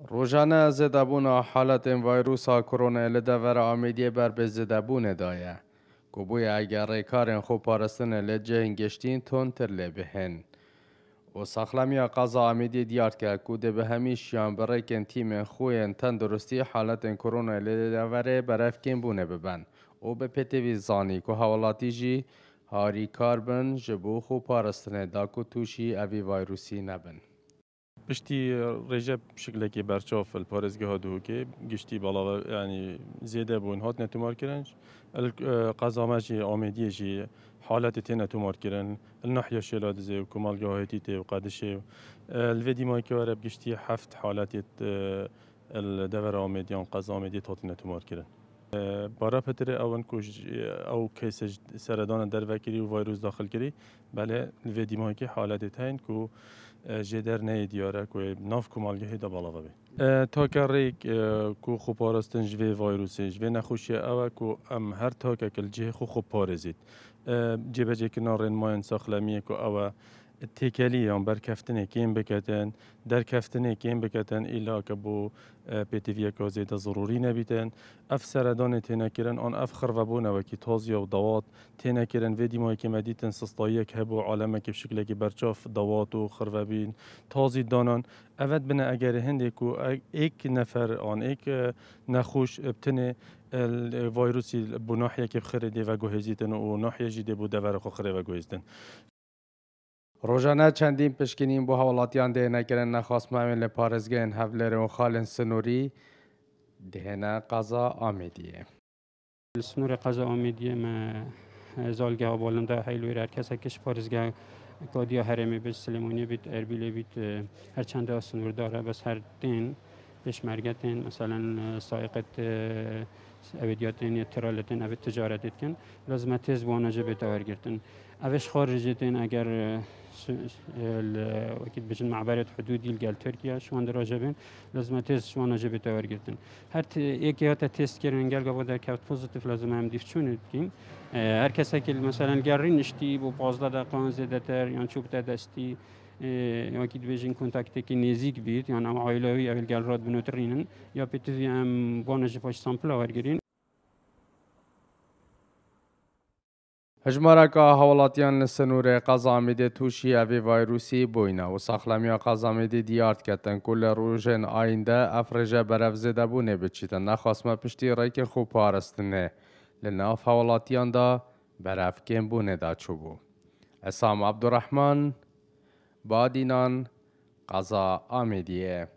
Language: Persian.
روزانه زدبون حالت ویروس کرونا لدور آمیدی بر به زدبون دایه. گوی اگر ریکارن خوب پارستن لجه انگشتین تون تر لبهن. و ساخلمی قضا آمیدی دیار که کوده به همیشیان برای کن تیم خوین تندرستی حالت کرونا لدور برافکن بونه ببن. و به پتوی زانی که حوالاتی جی هاری کاربن جبو خوب پارستن داکو توشی اوی ویروسی نبن. پشتی رجب شکلی که برچاف الپارزگاه هادو که گشتی بالا يعني زیاده بون هات نتومار کرنج القزامجی آمیدیجی حالت تین نتومار کرن الناحیه شلاد زی و کمالگاهیتی تی و قادشه الفيديو ما كوارب گشتی حفت حالت الدور آمیدیان قزامدی هات نتومار کرن بارا پتر اون کوش او کیس سرطان در وکری و ویروس داخل کری بله الفيديو ما که حالت تین کو جدر نه دیاره که ناف کمالگه دا بالا بی. تا کاری که خوب پارستن جوی ویروسی جوی نخوشی اوه که هر تا که کل جه خوب پارزید. جبه جه کنارن ماین ساخلمیه که اوه تکلی هم برکفتنه کیم بکتن در کفتنه کیم بکتن ایلا که بو پیتویه که زیده ضروری نبیتن اف سردان تینه کرن آن اف خربونه و کی تازی و دوات تینه کرن ویدی ما که مدیتن سستایی که هبو عالمه که بشکل که برچاف دوات و خربین تازی دانان اول بنا اگر هندی کو ایک نفر آن ایک نخوش ابتنه الویروسی بو ناحیه که بخره و گوهزیتن و ناحیه جیده بو دور خو خره و گوهزیتن روزانه چندین پشکنین بو حوالاتیان ده نکرن نخواست مامن لپارزگین هفلر و خالن سنوری دهنه قضا آمیدیه. سنور قضا آمیدیه ما زالگه ها بالنده حیلوی هرکس کش پارزگه کادیا هرمی بیت سلیمانی بیت اربیلی بیت هر چند سنور داره بس هر دین پشمرگتین مثلا سائقت اویدیاتین یا ترالتین اوید تجارتید کن لازم تیز وانجه بتاور گرتن اوش خارجتین اگر وقت بجن معبرات حدودي الجال تركيا شوان دراجبين لازم تيست شوان جبه تاور گرتن هر یک یا تست کردن گل قبل در کات پوزیتیف لازم هم دیفچونه کن هر کسی که مثلا گرین نشتی با 15 دقیقه زیاده تر یا چوب تا دستی یا کی بجن کنتاکتی که نزدیک بید یا ام عائلوی اول گل راد بنوترینن یا پیتوی ام بانج پاش سامپل آورگرین هجمارا که حوالاتیان لسنور قضا آمیده توشی اوی ویروسی بوینه و ساخلمی قضا آمیده دیارت کتن کل روژن آینده افرجه برف زده بونه بچیتن نخواست پشتی ریکن خوب پارستنه لناف حوالاتیان دا برف کن بونه دا چوبو. اسام عبدالرحمن بادینان قضا آمیدیه.